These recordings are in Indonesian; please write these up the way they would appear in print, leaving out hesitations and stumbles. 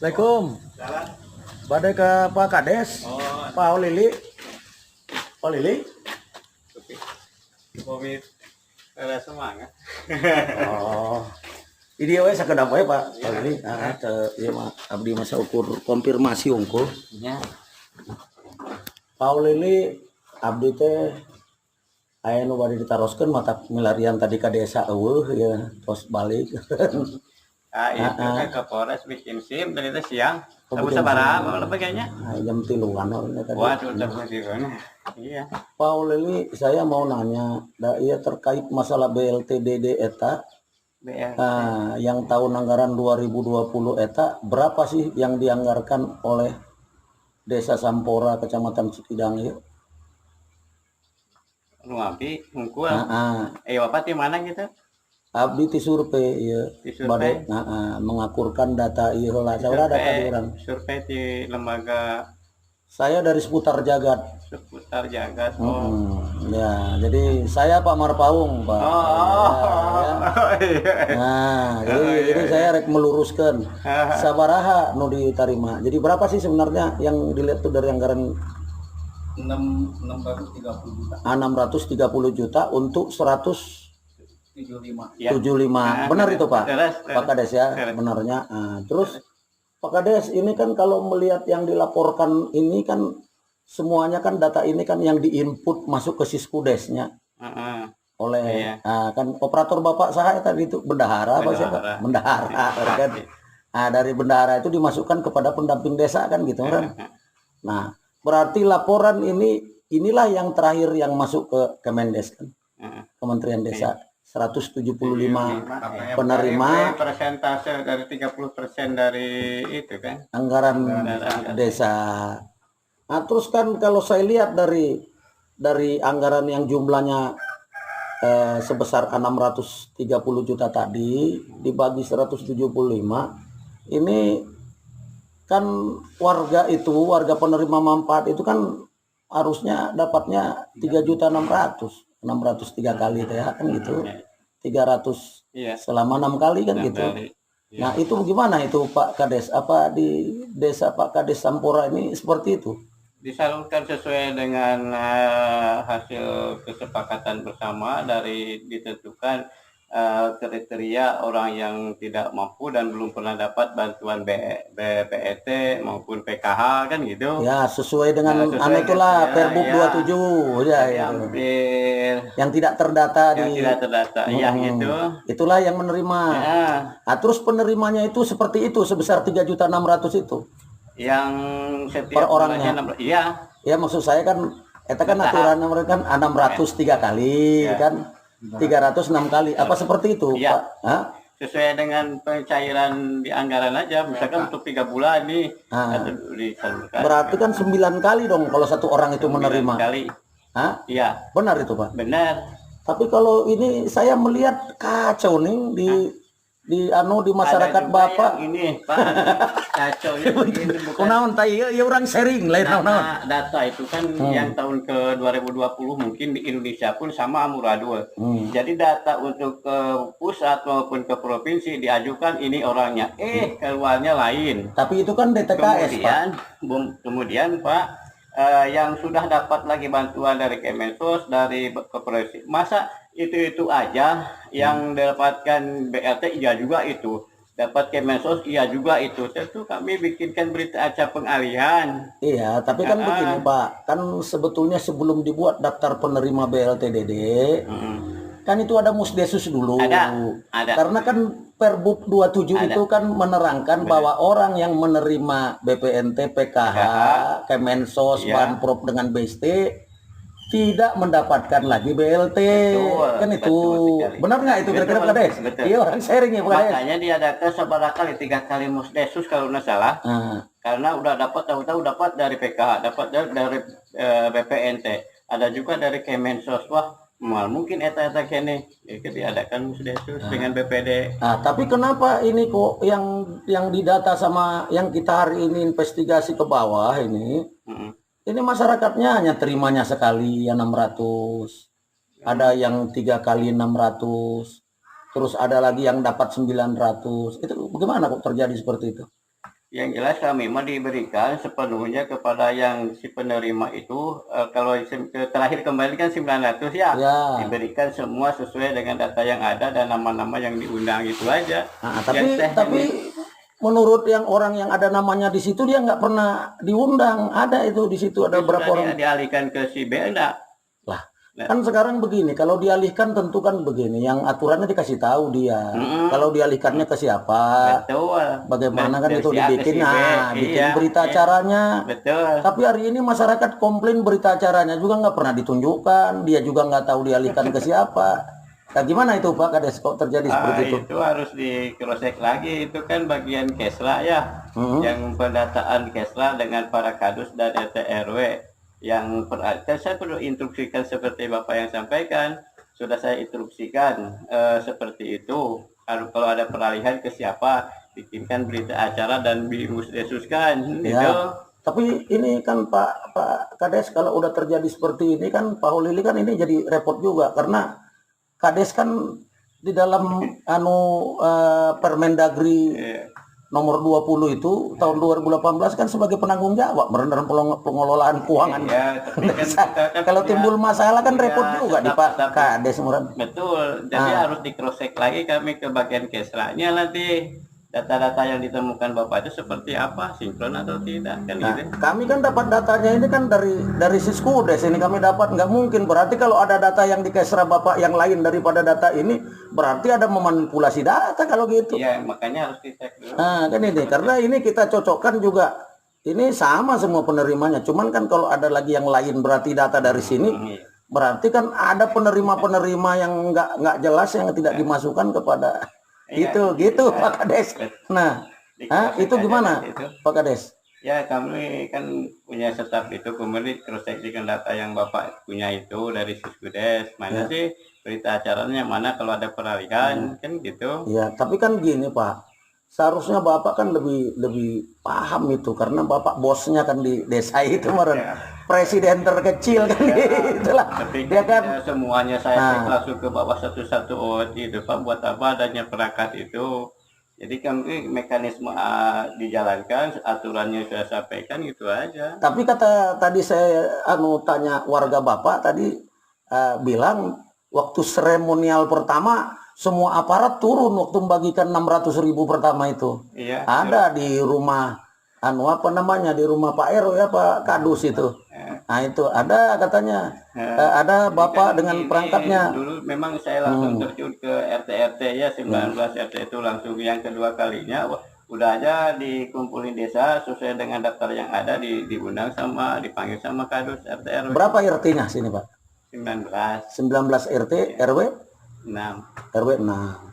Assalamualaikum. Badai ke Pak Kades. Pak Lili. Pak Lili. Covid ada semangat. Oh. Ini we sakedap we Pak. Pak Lili. Ieu mah abdi masa ukur konfirmasi unggul. Ya. Pak Lili abdi teh aya nu bade ditaroskeun mata milarian tadi ka desa eueuh ya tos balik. Itu kan ke Polres bikin SIM dari itu siang. Kamu sabaraha mau lebih kayaknya? Jam 3-an tadi. Waduh, udah di mana? Iya. Pak Lili, saya mau nanya, iya terkait masalah BLTDD eta, yang tahun anggaran 2020 eta, berapa sih yang dianggarkan oleh Desa Sampora, Kecamatan Cikidang ya? Nu abdi hungkul. Bapak di mana gitu? Abdi ti survei ya. Survei. Mengakurkan data ieu heula. Saudara data di urang. Survei di lembaga. Saya dari seputar Jagat. Seputar Jagat. Ya, jadi saya Pak Marpaung, Pak. Jadi saya rek meluruskan sabaraha nu ditarima. Jadi berapa sih sebenarnya yang dilihat tuh dari anggaran 630 juta. 630 juta untuk 175. Benar itu Pak. Pak Kades ya, benarnya. Terus Pak Kades, ini kan kalau melihat yang dilaporkan ini kan semuanya kan data ini kan yang diinput masuk ke Siskudesnya oleh kan operator Bapak saya tadi itu bendahara apa sih Pak? Bendahara kan. Dari bendahara itu dimasukkan kepada pendamping desa kan gitu kan. Nah, berarti laporan inilah yang terakhir yang masuk ke Kemendes kan. Kementerian Desa. 175 penerima persentase dari 30% dari itu kan anggaran desa. Nah, terus kan kalau saya lihat dari anggaran yang jumlahnya sebesar 630 juta tadi dibagi 175, ini kan warga penerima manfaat itu kan harusnya dapatnya 3.600.000. 603 kali ya kan gitu. 300 selama 6 kali kan gitu. Nah, itu gimana itu Pak Kades? Apa di desa Pak Kades Sampora ini seperti itu? Disalurkan sesuai dengan hasil kesepakatan bersama dari ditentukan kriteria orang yang tidak mampu dan belum pernah dapat bantuan BPET maupun PKH kan gitu. Ya, sesuai dengan itulah Perbuk 27 ya. Yang tidak terdata yang itu. Itulah yang menerima. Nah, terus penerimanya itu seperti itu sebesar 3.600.000 itu. Yang setiap per orangnya. Iya. Ya, maksud saya kan eta kan aturannya mereka kan 603 kali kan. 306 kali apa seperti itu Pak? Sesuai dengan pencairan di anggaran aja, misalkan untuk 3 bulan nih berarti kan 9 kali dong kalau satu orang itu menerima kali. Iya, benar itu Pak? Benar. Tapi kalau ini saya melihat kacau nih di masyarakat Bapak ini Pak kacau ini kunaon teh ya orang sharing lain naon data itu kan yang tahun ke 2020 mungkin di Indonesia pun sama amburadul. Jadi data untuk ke pusat maupun ke provinsi diajukan ini orangnya keluarnya lain. Tapi itu kan DTKS kemudian Pak yang sudah dapat lagi bantuan dari Kemensos dari Kepolisian masa itu aja yang dapatkan BLT iya juga itu dapat Kemensos iya juga itu tentu kami bikinkan berita acara pengalihan. Iya, tapi kan begini Pak, kan sebetulnya sebelum dibuat daftar penerima BLTDD kan itu ada Musdesus dulu. Ada. Karena kan Perbuk 27 itu kan menerangkan bahwa orang yang menerima BPNT, PKH, Kemensos, Banprop dengan BST tidak mendapatkan lagi BLT. Kan itu benar nggak itu kira-kira Pak Kades? Iya, orang sharing ya Pak Kades. Makanya diadakan seberapa kali 3 kali Musdesus kalau nggak salah. Karena udah dapat tahu-tahu dapat dari PKH, dapat dari BPNT, ada juga dari Kemensos. Wah, mungkin eta kene diadakan Musdesus dengan BPD. Tapi kenapa ini kok yang didata sama yang kita hari ini investigasi ke bawah ini? Ini masyarakatnya hanya terimanya sekali ya 600. Ada yang 3 kali 600. Terus ada lagi yang dapat 900. Itu bagaimana kok terjadi seperti itu? Yang jelas kami mah diberikan sepenuhnya kepada yang si penerima itu, kalau terakhir kembali kan 900 ya, Ya. diberikan semua sesuai dengan data yang ada dan nama-nama yang diundang itu aja. Nah, Yang tapi menurut yang orang yang ada namanya di situ dia nggak pernah diundang. Ada itu di situ ada berapa orang. dialihkan ke si B enggak? Lah, kan sekarang begini, kalau dialihkan tentu kan begini, yang aturannya dikasih tahu dia. Kalau dialihkannya ke siapa, Betul. bagaimana kan Dari itu si A ke dibikin, si B. nah, bikin Iya, berita iya. acaranya. Betul. Tapi hari ini masyarakat komplain berita acaranya juga nggak pernah ditunjukkan, dia juga nggak tahu dialihkan ke siapa. Nah, gimana itu Pak Kades kok terjadi seperti itu? Itu harus di cross check lagi, itu kan bagian Kesra ya, yang pendataan Kesra dengan para kadus dan RT RW yang saya perlu instruksikan seperti Bapak yang sampaikan, sudah saya instruksikan seperti itu. Kalau ada peralihan ke siapa, bikinkan berita acara dan didesuskan Ya. gitu. Tapi ini kan Pak Kades kalau udah terjadi seperti ini kan Pak Holili kan ini jadi repot juga karena Kades kan di dalam Permendagri nomor 20 itu tahun 2018 kan sebagai penanggung jawab dalam pengelolaan keuangan. Ya, tapi kan kita kan Kalau punya- timbul masalah kan punya repot juga di Pak staf-staf. Kades Murad. Betul, jadi harus di cross check lagi kami ke bagian Kesranya nanti data-data yang ditemukan Bapak itu seperti apa, sinkron atau tidak kan Nah, gitu. kami kan dapat datanya ini kan dari Siskudes ini kami dapat, nggak mungkin berarti kalau ada data yang di Kesra Bapak yang lain daripada data ini berarti ada memanipulasi data kalau gitu. Iya, makanya harus dicek dulu. Nah, kan ini karena ini kita cocokkan juga ini sama semua penerimanya. Cuman kan kalau ada lagi yang lain berarti data dari sini berarti kan ada penerima-penerima yang nggak jelas yang tidak dimasukkan kepada itu gitu Pak Kades. Nah, itu gimana Pak Kades? Ya, kami kan punya staf itu, kemudian cross check dengan data yang Bapak punya itu dari Siskudes, mana sih berita acaranya, mana kalau ada peralihan kan gitu. Ya, tapi kan gini Pak, seharusnya Bapak kan lebih paham itu karena Bapak bosnya kan di desa itu meren. Presiden terkecil kan itulah. Tapi Dia kan tidak semuanya saya langsung ke bawah satu-satu. Oh, itu Pak, buat apa adanya perangkat itu? Jadi kami mekanisme dijalankan, aturannya saya sampaikan gitu aja. tapi kata tadi saya tanya warga Bapak tadi bilang waktu seremonial pertama semua aparat turun waktu membagikan 600.000 pertama itu. Iya. Ada di rumah di rumah Pak RW ya Pak Kadus itu. Nah itu ada katanya ada Bapak dengan perangkatnya. Dulu memang saya langsung terjun ke RT ya 19 RT itu langsung yang kedua kalinya. Udah aja dikumpulin desa sesuai dengan daftar yang ada diundang sama dipanggil sama kadus RT RW. Berapa RT-nya sini Pak? 19 RT RW 6. RW 6.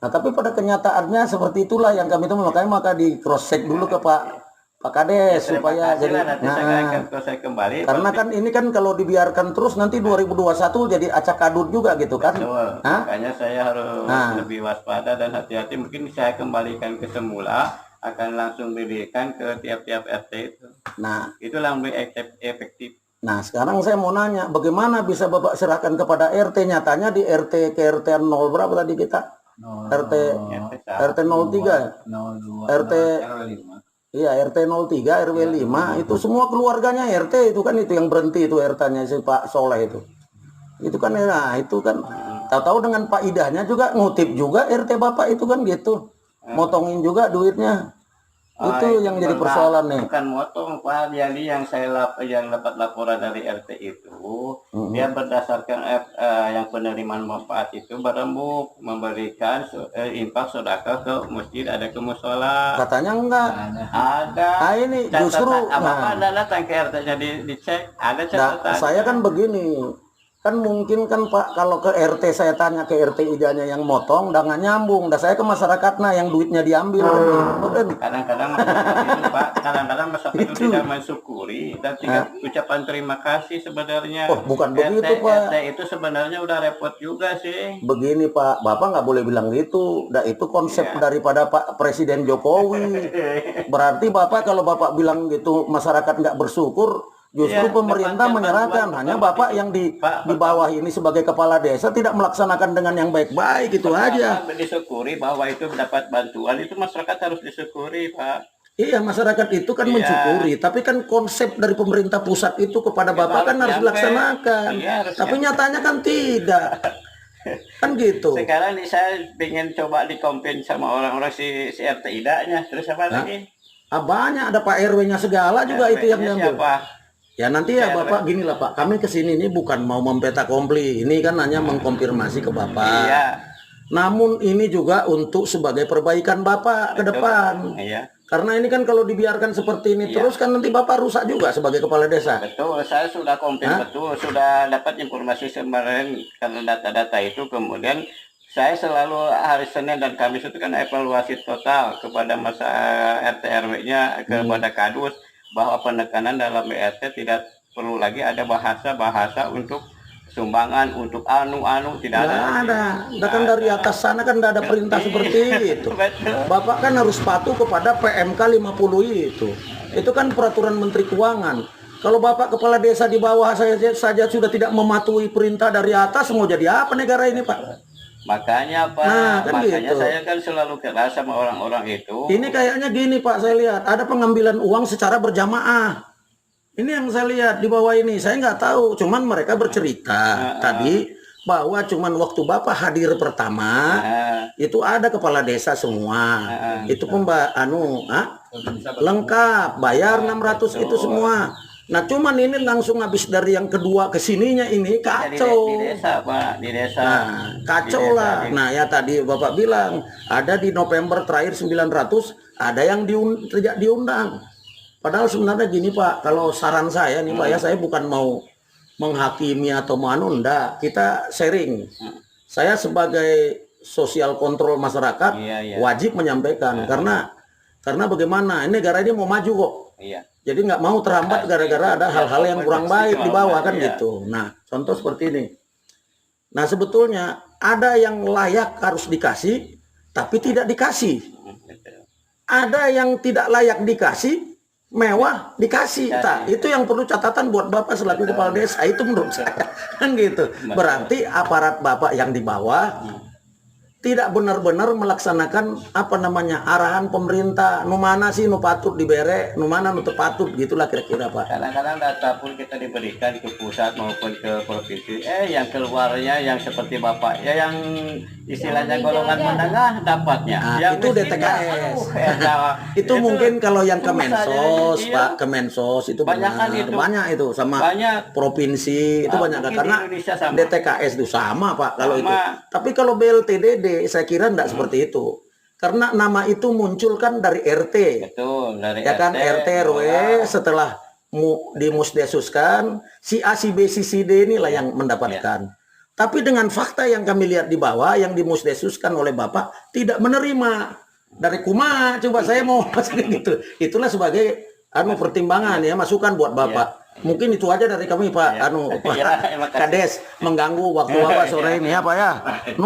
Nah, tapi pada kenyataannya seperti itulah yang kami temui, makanya maka di cross check dulu ke Pak Kades supaya jadi nanti saya akan cross check kembali. karena kan ini kan kalau dibiarkan terus nanti 2021 jadi acak adut juga gitu kan. Betul. Makanya saya harus lebih waspada dan hati-hati. Mungkin saya kembalikan ke semula, akan langsung diberikan ke tiap-tiap RT itu. Nah, itulah lebih efektif. Nah, sekarang saya mau nanya, bagaimana bisa Bapak serahkan kepada RT? Nyatanya di RT ke RT 0 berapa tadi kita? RT 03, 02, RT iya RT 03, RW 5 itu semua keluarganya RT itu kan itu yang berhenti itu RT-nya si Pak Soleh itu. Itu kan nah itu kan tahu-tahu dengan Pak Idahnya juga ngutip juga RT Bapak itu kan gitu. Motongin juga duitnya. Itu yang jadi persoalan nih. Bukan motong Pak, jadi yang saya dapat laporan dari RT itu dia berdasarkan yang penerimaan manfaat itu berembuk memberikan infak sedekah ke masjid, ada ke musola. Katanya enggak. Ada. Ini justru apa Anda datang ke RT-nya dicek, ada catatan. Saya kan begini. Kan mungkin kan Pak kalau ke RT saya tanya ke RT idanya yang motong dan nggak nyambung, dan saya ke masyarakatnya yang duitnya diambil. Kadang-kadang itu Pak, kadang-kadang masyarakat itu tidak mensyukuri dan tidak ucapan terima kasih sebenarnya. Oh bukan begitu Pak. RT itu sebenarnya udah repot juga sih. Begini Pak, Bapak nggak boleh bilang gitu. Nah itu konsep daripada Pak Presiden Jokowi. Berarti Bapak kalau Bapak bilang gitu masyarakat nggak bersyukur. Justru pemerintah menyerahkan, hanya Bapak yang di bawah ini sebagai kepala desa tidak melaksanakan dengan yang baik-baik, itu aja. Disyukuri bahwa itu mendapat bantuan, itu masyarakat harus disyukuri Pak. Iya, masyarakat itu kan Iya. mensyukuri, tapi kan konsep dari pemerintah pusat itu kepada Bapak kan harus nyampe. dilaksanakan. Iya, harus Tapi nyampe. nyatanya kan tidak. Kan gitu. Sekarang nih saya ingin coba dikomplain sama orang-orang si RT idanya. Terus apa Hah? lagi? Banyak ada Pak RW-nya segala juga itu yang RW-nya diambil. siapa? Ya nanti ya RW. Bapak gini lah Pak, kami kesini ini bukan mau mempeta kompli, ini kan hanya mengkonfirmasi ke Bapak. Iya. Namun ini juga untuk sebagai perbaikan Bapak ke Betul. depan. Iya. Karena ini kan kalau dibiarkan seperti ini terus kan nanti Bapak rusak juga sebagai kepala desa. Betul, saya sudah komplain betul, sudah dapat informasi kemarin karena data-data itu. Kemudian saya selalu hari Senin dan Kamis itu kan evaluasi total kepada masa RT RW-nya, kepada Kadus, bahwa penekanan dalam BRT tidak perlu lagi ada bahasa-bahasa untuk sumbangan, untuk anu-anu, tidak Nggak ada. ada. Udah kan dari atas sana kan nggak ada perintah seperti itu. Betul. Bapak kan harus patuh kepada PMK 50 itu. Itu kan peraturan Menteri Keuangan. Kalau Bapak kepala desa di bawah saya saja sudah tidak mematuhi perintah dari atas, mau jadi apa negara ini, Pak? Makanya Pak, Nah, kan makanya gitu. saya kan selalu keras sama orang-orang itu. Ini kayaknya gini, Pak, saya lihat ada pengambilan uang secara berjamaah. Ini yang saya lihat di bawah ini. Saya nggak tahu, cuman mereka bercerita tadi bahwa cuman waktu Bapak hadir pertama Nah, itu ada kepala desa semua. Itu lengkap, bayar 600 itu semua. Nah, cuman ini langsung habis dari yang kedua ke sininya ini di kacau. desa Pak, di desa. Nah, kacau Di desa, lah. Nah, ya tadi Bapak bilang ada di November terakhir 900, ada yang tidak diundang. Padahal sebenarnya gini Pak, kalau saran saya nih Pak ya, saya bukan mau menghakimi atau enggak. Kita sharing. Saya sebagai sosial kontrol masyarakat Iya. wajib menyampaikan karena bagaimana? Ini negara ini mau maju kok. Iya. Jadi nggak mau terhambat gara-gara ada hal-hal yang kurang baik di bawah kan gitu. Nah, contoh seperti ini. Nah, sebetulnya ada yang layak harus dikasih, tapi tidak dikasih. Betul. Ada yang tidak layak dikasih, mewah dikasih. Nah, itu yang perlu catatan buat Bapak selaku kepala desa. Itu menurut saya kan gitu. Berarti aparat Bapak yang di bawah tidak benar-benar melaksanakan arahan pemerintah. Nu mana sih nu patut dibere, nu mana nu patut, gitulah kira-kira Pak. Kadang-kadang data pun kita diberikan ke pusat maupun ke provinsi, yang keluarnya yang seperti Bapak ya, yang istilahnya golongan menengah dapatnya. Nah, Yang itu miskin, DTKS. itu Mungkin kalau yang susah Kemensos, jadi, Pak, Kemensos itu Banyakan benar. itu. Banyak itu sama banyak. provinsi itu banyak Mungkin karena di Indonesia sama. DTKS itu sama Pak kalau Sama. itu. Tapi kalau BLTDD saya kira enggak seperti itu. Karena nama itu muncul kan dari RT. Betul, dari Ya kan RT RW setelah dimusdesuskan si A si B si D inilah yang mendapatkan. Tapi dengan fakta yang kami lihat di bawah yang dimusdesuskan oleh Bapak tidak menerima dari Kuma. Coba saya mau gitu. Itulah sebagai pertimbangan ya, masukan buat Bapak. Mungkin itu aja dari kami Pak Pak makasih. Kades mengganggu waktu Bapak sore ini ya Pak ya.